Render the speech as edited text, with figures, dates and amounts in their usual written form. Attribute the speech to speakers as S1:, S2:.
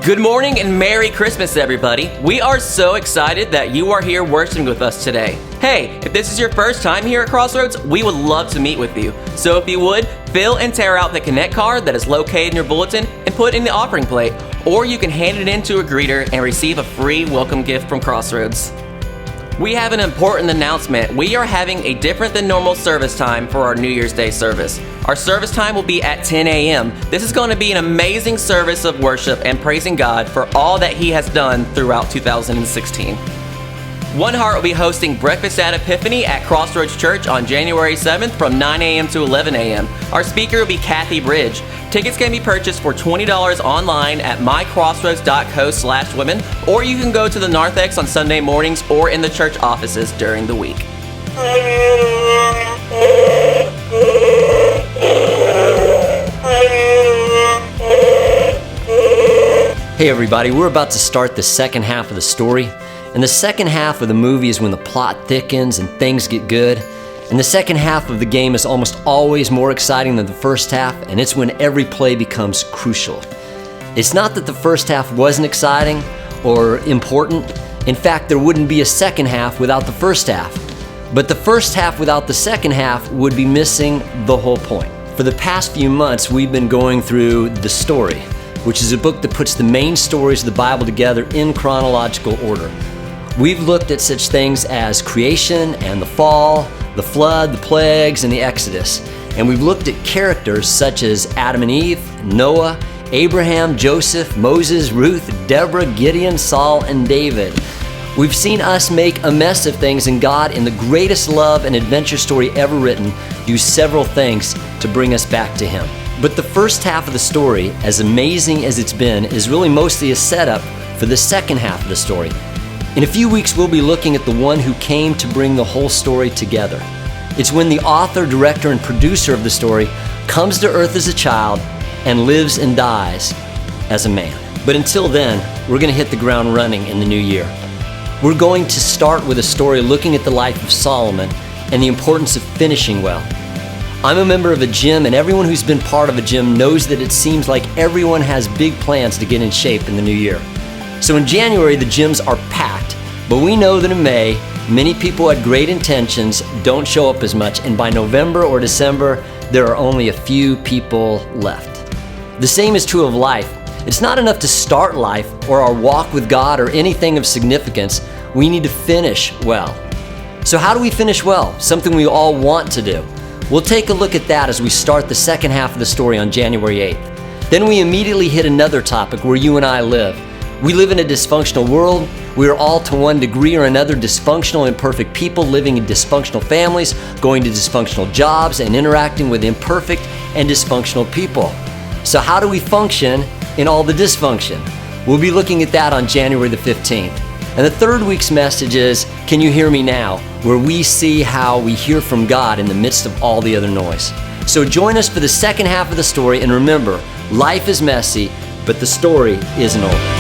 S1: Good morning and Merry Christmas, everybody. We are so excited that you are here worshiping with us today. Hey, if this is your first time here at Crossroads, we would love to meet with you. So if you would, fill and tear out the Connect card that is located in your bulletin and put it in the offering plate, or you can hand it in to a greeter and receive a free welcome gift from Crossroads. We have an important announcement. We are having a different than normal service time for our New Year's Day service. Our service time will be at 10 a.m. This is going to be an amazing service of worship and praising God for all that He has done throughout 2016. One Heart will be hosting Breakfast at Epiphany at Crossroads Church on January 7th from 9 a.m. to 11 a.m. Our speaker will be Kathy Bridge. Tickets can be purchased for $20 online at mycrossroads.co/women, or you can go to the narthex on Sunday mornings or in the church offices during the week.
S2: Hey everybody, we're about to start the second half of the story. And the second half of the movie is when the plot thickens and things get good. And the second half of the game is almost always more exciting than the first half, and it's when every play becomes crucial. It's not that the first half wasn't exciting or important. In fact, there wouldn't be a second half without the first half. But the first half without the second half would be missing the whole point. For the past few months, we've been going through The Story, which is a book that puts the main stories of the Bible together in chronological order. We've looked at such things as creation and the fall, the flood, the plagues, and the Exodus. And we've looked at characters such as Adam and Eve, Noah, Abraham, Joseph, Moses, Ruth, Deborah, Gideon, Saul, and David. We've seen us make a mess of things, and God, in the greatest love and adventure story ever written, do several things to bring us back to Him. But the first half of the story, as amazing as it's been, is really mostly a setup for the second half of the story. In a few weeks, we'll be looking at the one who came to bring the whole story together. It's when the author, director, and producer of the story comes to earth as a child and lives and dies as a man. But until then, we're going to hit the ground running in the new year. We're going to start with a story looking at the life of Solomon and the importance of finishing well. I'm a member of a gym, and everyone who's been part of a gym knows that it seems like everyone has big plans to get in shape in the new year. So in January, the gyms are packed, but we know that in May, many people had great intentions don't show up as much, and by November or December, there are only a few people left. The same is true of life. It's not enough to start life or our walk with God or anything of significance. We need to finish well. So how do we finish well? Something we all want to do. We'll take a look at that as we start the second half of the story on January 8th. Then we immediately hit another topic where you and I live. We live in a dysfunctional world. We are all to one degree or another dysfunctional, imperfect people living in dysfunctional families, going to dysfunctional jobs, and interacting with imperfect and dysfunctional people. So how do we function in all the dysfunction? We'll be looking at that on January the 15th. And the third week's message is, Can You Hear Me Now?, where we see how we hear from God in the midst of all the other noise. So join us for the second half of the story, and remember, life is messy, but the story isn't over.